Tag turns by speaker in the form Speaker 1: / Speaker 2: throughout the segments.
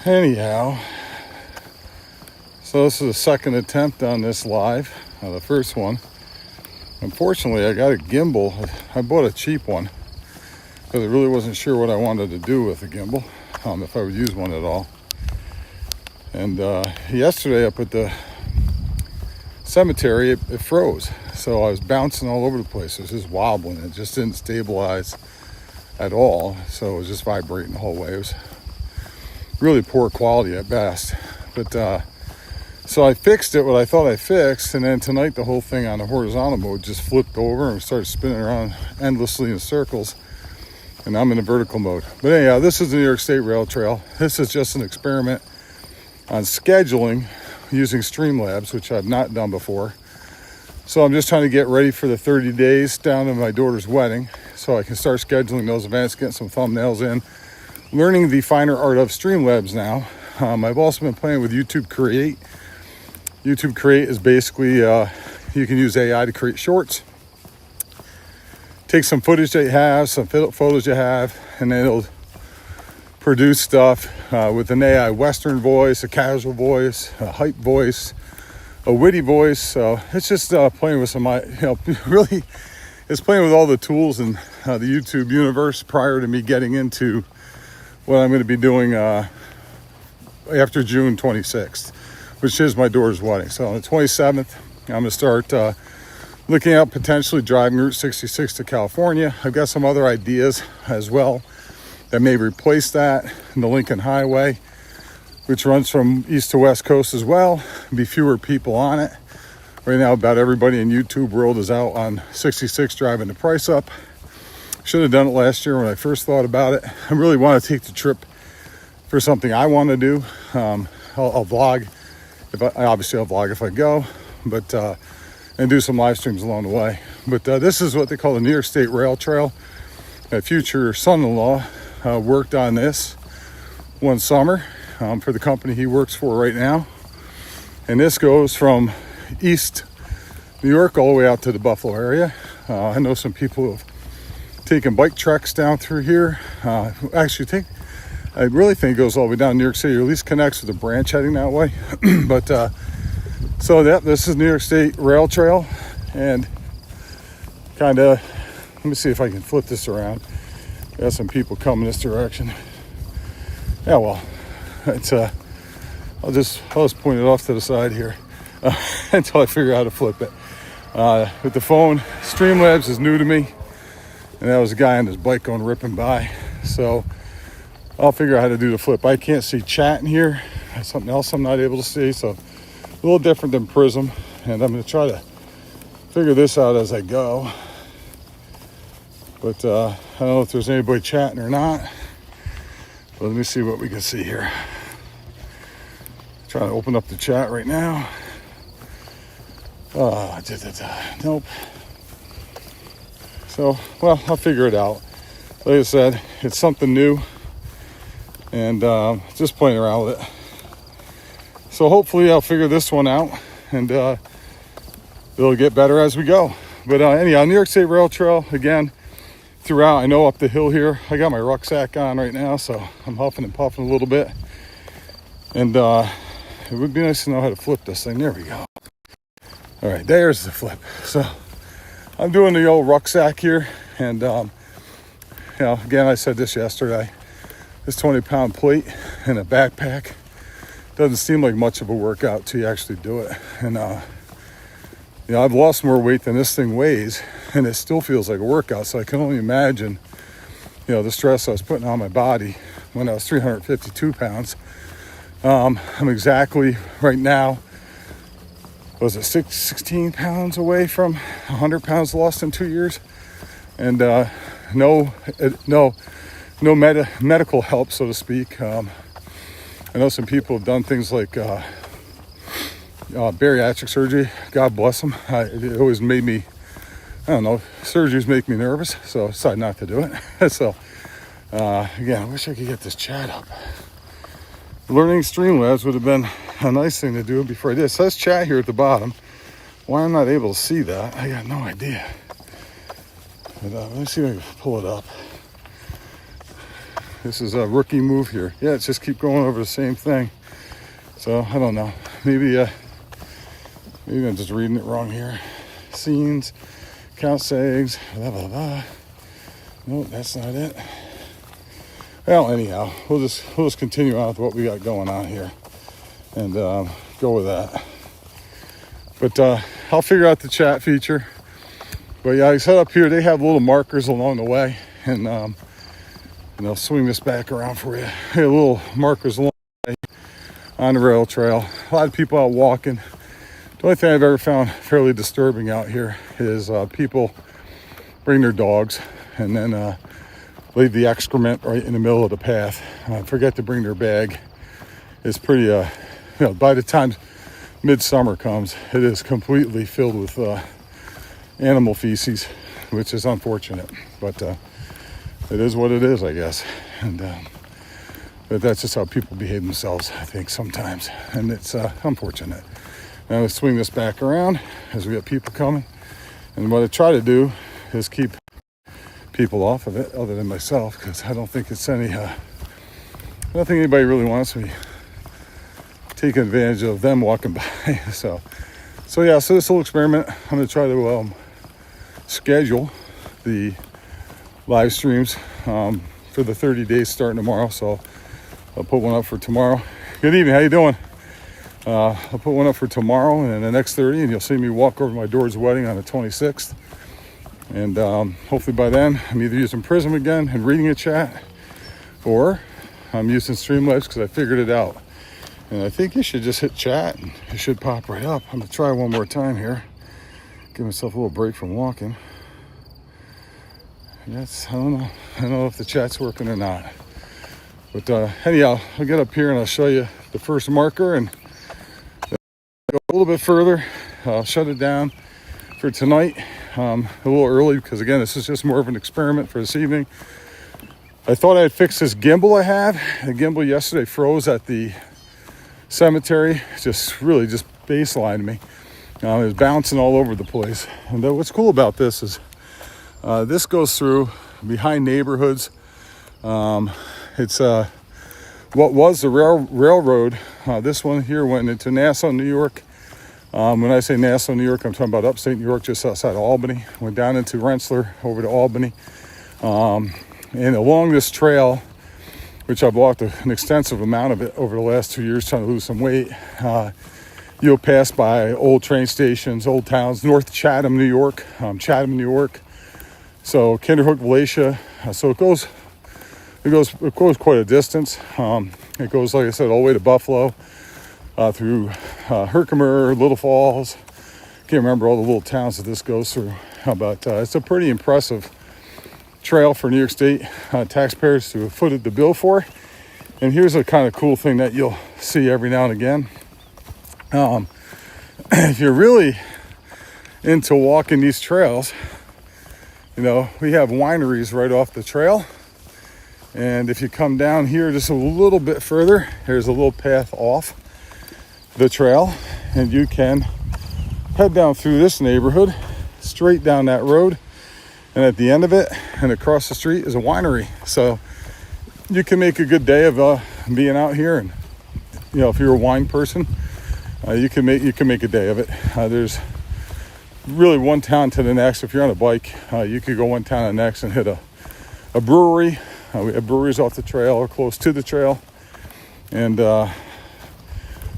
Speaker 1: Anyhow, so this is the second attempt on this live. The first one, unfortunately, I got a gimbal. I bought a cheap one because I really wasn't sure what I wanted to do with the gimbal, if I would use one at all. And yesterday up at the cemetery, it froze. So I was bouncing all over the place. It was just wobbling. It just didn't stabilize at all. So it was just vibrating the whole way. It was really poor quality at best. But so I fixed it, what I thought I fixed, and then tonight the whole thing on the horizontal mode just flipped over and started spinning around endlessly in circles, and I'm in the vertical mode. But anyhow, this is the New York State Rail Trail. This is just an experiment on scheduling using Streamlabs, which I've not done before. So I'm just trying to get ready for the 30 days down to my daughter's wedding so I can start scheduling those events, getting some thumbnails in, learning the finer art of Streamlabs now. I've also been playing with YouTube Create. YouTube Create is basically, you can use AI to create shorts. Take some footage that you have, some photos you have, and then it'll produce stuff with an AI Western voice, a casual voice, a hype voice, a witty voice. So it's just playing with some, really, it's playing with all the tools in the YouTube universe prior to me getting into what I'm going to be doing after June 26th, which is my daughter's wedding. So on the 27th, I'm going to start looking at potentially driving Route 66 to California. I've got some other ideas as well that may replace that, in the Lincoln Highway, which runs from east to west coast as well. Be fewer people on it. Right now, about everybody in YouTube world is out on 66 driving the price up. Should have done it last year when I first thought about it. I really want to take the trip for something I want to do. I'll vlog. I'll vlog if I go, but and do some live streams along the way. But this is what they call the New York State Rail Trail. My future son-in-law worked on this one summer for the company he works for right now. And this goes from East New York all the way out to the Buffalo area. I know some people who have taken bike treks down through here. I really think it goes all the way down to New York City, or at least connects with a branch heading that way. But so this is New York State Rail Trail, and kind of, let me see if I can flip this around. Got some people coming this direction. Yeah, well, it's I'll just point it off to the side here until I figure out how to flip it. With the phone, Streamlabs is new to me, and that was a guy on his bike going ripping by. So I'll figure out how to do the flip. I can't see chat in here. That's something else I'm not able to see. So a little different than Prism. And I'm going to try to figure this out as I go. But I don't know if there's anybody chatting or not. But let me see what we can see here. Trying to open up the chat right now. Nope. So, well, I'll figure it out. Like I said, it's something new. And just playing around with it. So hopefully I'll figure this one out, and it'll get better as we go. But anyhow, New York State Rail Trail, again, throughout. I know up the hill here, I got my rucksack on right now, so I'm huffing and puffing a little bit. And it would be nice to know how to flip this thing. There we go. All right, there's the flip. So I'm doing the old rucksack here, and again, I said this yesterday. This 20-pound plate and a backpack doesn't seem like much of a workout till you actually do it. And I've lost more weight than this thing weighs, and it still feels like a workout. So I can only imagine, the stress I was putting on my body when I was 352 pounds. I'm exactly right now, was it 16 pounds away from 100 pounds lost in 2 years, and no medical help, so to speak. I know some people have done things like bariatric surgery. God bless them. It always made me, surgeries make me nervous, so I decided not to do it. So, again, I wish I could get this chat up. Learning Streamlabs would have been a nice thing to do before I did. It says chat here at the bottom. Why I'm not able to see that, I got no idea. But, let me see if I can pull it up. This is a rookie move here. Yeah, it's just keep going over the same thing. So I don't know. Maybe I'm just reading it wrong here. Scenes, count sags, blah blah blah. Nope, that's not it. Well, anyhow, we'll just continue on with what we got going on here, and go with that. But I'll figure out the chat feature. But yeah, I set up here. They have little markers along the way, and I'll swing this back around for you. Hey, little markers along the way on the rail trail. A lot of people out walking. The only thing I've ever found fairly disturbing out here is people bring their dogs and then leave the excrement right in the middle of the path. Forget to bring their bag. It's pretty, by the time midsummer comes, it is completely filled with animal feces, which is unfortunate. But it is what it is, I guess. And but that's just how people behave themselves, I think, sometimes. And it's unfortunate. Now let's swing this back around as we have people coming. And what I try to do is keep people off of it, other than myself, because I don't think it's any. I don't think anybody really wants me taking advantage of them walking by. So yeah. So this little experiment, I'm going to try to schedule the live streams for the 30 days starting tomorrow. So I'll put one up for tomorrow. Good evening. How you doing? I'll put one up for tomorrow and the next 30, and you'll see me walk over my Doors wedding on the 26th. And hopefully by then, I'm either using Prism again and reading a chat, or I'm using Streamlabs because I figured it out. And I think you should just hit chat, and it should pop right up. I'm going to try one more time here. Give myself a little break from walking. Yes, I don't know if the chat's working or not. But anyhow, I'll get up here and I'll show you the first marker, and go a little bit further. I'll shut it down for tonight a little early, because again, this is just more of an experiment for this evening. I thought I'd fix this gimbal I have. The gimbal yesterday froze at the cemetery, just baselined me. It was bouncing all over the place. And what's cool about this is this goes through behind neighborhoods. It's what was the railroad. This one here went into Nassau, New York. When I say Nassau, New York, I'm talking about upstate New York, just outside of Albany. Went down into Rensselaer, over to Albany. And along this trail, which I've walked an extensive amount of it over the last 2 years trying to lose some weight, you'll pass by old train stations, old towns, North Chatham, New York, so Kinderhook, Valatia. So it goes quite a distance. It goes, like I said, all the way to Buffalo, through Herkimer, Little Falls. Can't remember all the little towns that this goes through, but it's a pretty impressive trail for New York State taxpayers to have footed the bill for. And here's a kind of cool thing that you'll see every now and again. If you're really into walking these trails, we have wineries right off the trail. And if you come down here just a little bit further, there's a little path off the trail, and you can head down through this neighborhood, straight down that road, and at the end of it and across the street is a winery. So you can make a good day of being out here, and if you're a wine person, you can make a day of it. There's really one town to the next. If you're on a bike, you could go one town to the next and hit a brewery. We have breweries off the trail or close to the trail, and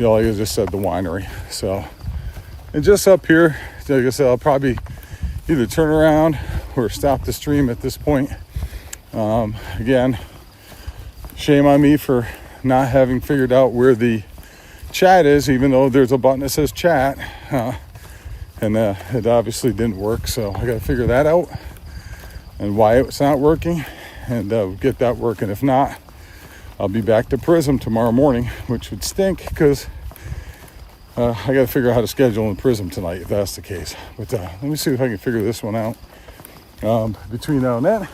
Speaker 1: like I just said, the winery. So, and just up here, like I said, I'll probably either turn around or stop the stream at this point. Again, shame on me for not having figured out where the chat is, even though there's a button that says chat, and it obviously didn't work. So I got to figure that out and why it's not working, and get that working. If not, I'll be back to Prism tomorrow morning, which would stink because I got to figure out how to schedule in Prism tonight if that's the case. But let me see if I can figure this one out. Between now and then,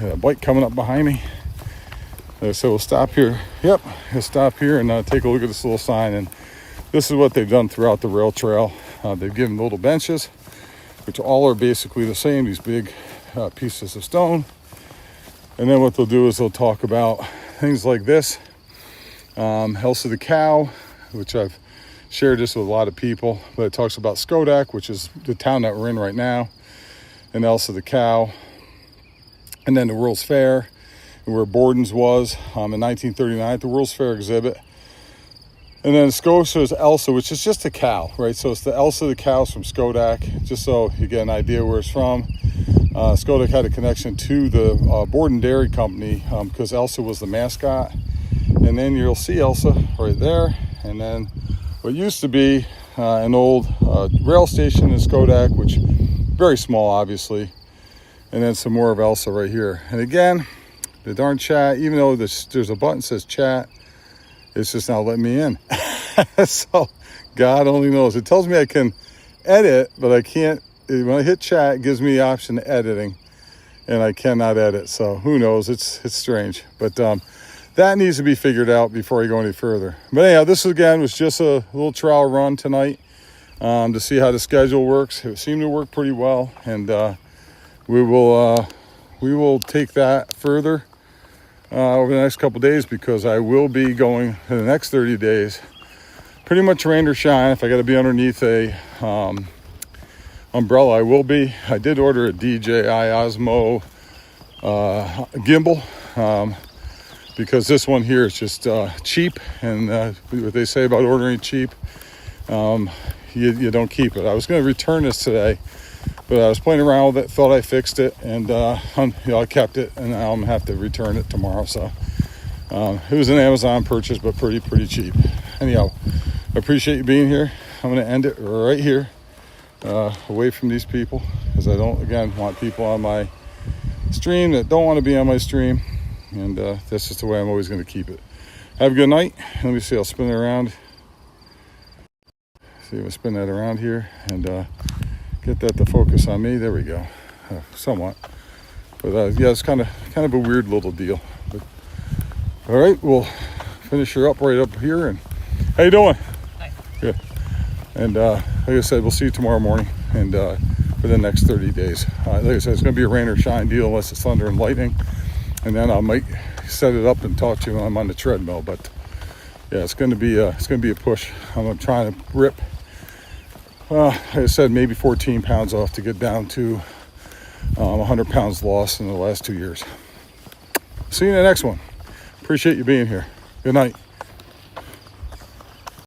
Speaker 1: a bike coming up behind me. So we'll stop here. Yep, we'll stop here and take a look at this little sign. And this is what they've done throughout the rail trail. They've given little benches, which all are basically the same, these big pieces of stone. And then what they'll do is they'll talk about things like this. Health of the cow, which I've shared this with a lot of people, but it talks about Skodak, which is the town that we're in right now, and health of the cow. And then the World's Fair, where Borden's was in 1939 at the World's Fair exhibit. And then Scotia is Elsa, which is just a cow, right? So it's the Elsa the cows from Skodak, just so you get an idea where it's from. Skodak had a connection to the Borden Dairy Company because Elsa was the mascot. And then you'll see Elsa right there. And then what used to be an old rail station in Skodak, which very small, obviously. And then some more of Elsa right here. And again, the darn chat, even though there's a button that says chat, it's just not letting me in. So God only knows. It tells me I can edit, but I can't. When I hit chat, it gives me the option of editing, and I cannot edit. So who knows? It's strange. But that needs to be figured out before I go any further. But anyhow, this again was just a little trial run tonight to see how the schedule works. It seemed to work pretty well, and we will take that further over the next couple days, because I will be going in the next 30 days pretty much rain or shine. If I got to be underneath a umbrella, I will be. I did order a DJI Osmo gimbal because this one here is just cheap, and what they say about ordering cheap, you don't keep it. I was going to return this today, but I was playing around with it, thought I fixed it, and I kept it, and now I'm going to have to return it tomorrow. So it was an Amazon purchase, but pretty cheap. Anyhow, I appreciate you being here. I'm going to end it right here, away from these people, because I don't, again, want people on my stream that don't want to be on my stream, and that's just the way I'm always going to keep it. Have a good night. Let me see, I'll spin it around. See if I spin that around here, and get that to focus on me. There we go, somewhat. But yeah, it's kind of a weird little deal. But all right, we'll finish her up right up here. And how you doing?
Speaker 2: Hi.
Speaker 1: Good. And like I said, we'll see you tomorrow morning, and for the next 30 days. Like I said, it's going to be a rain or shine deal unless it's thunder and lightning, and then I might set it up and talk to you when I'm on the treadmill. But yeah, it's going to be a push. I'm trying to rip. Like I said, maybe 14 pounds off to get down to 100 pounds lost in the last 2 years. See you in the next one. Appreciate you being here. Good night.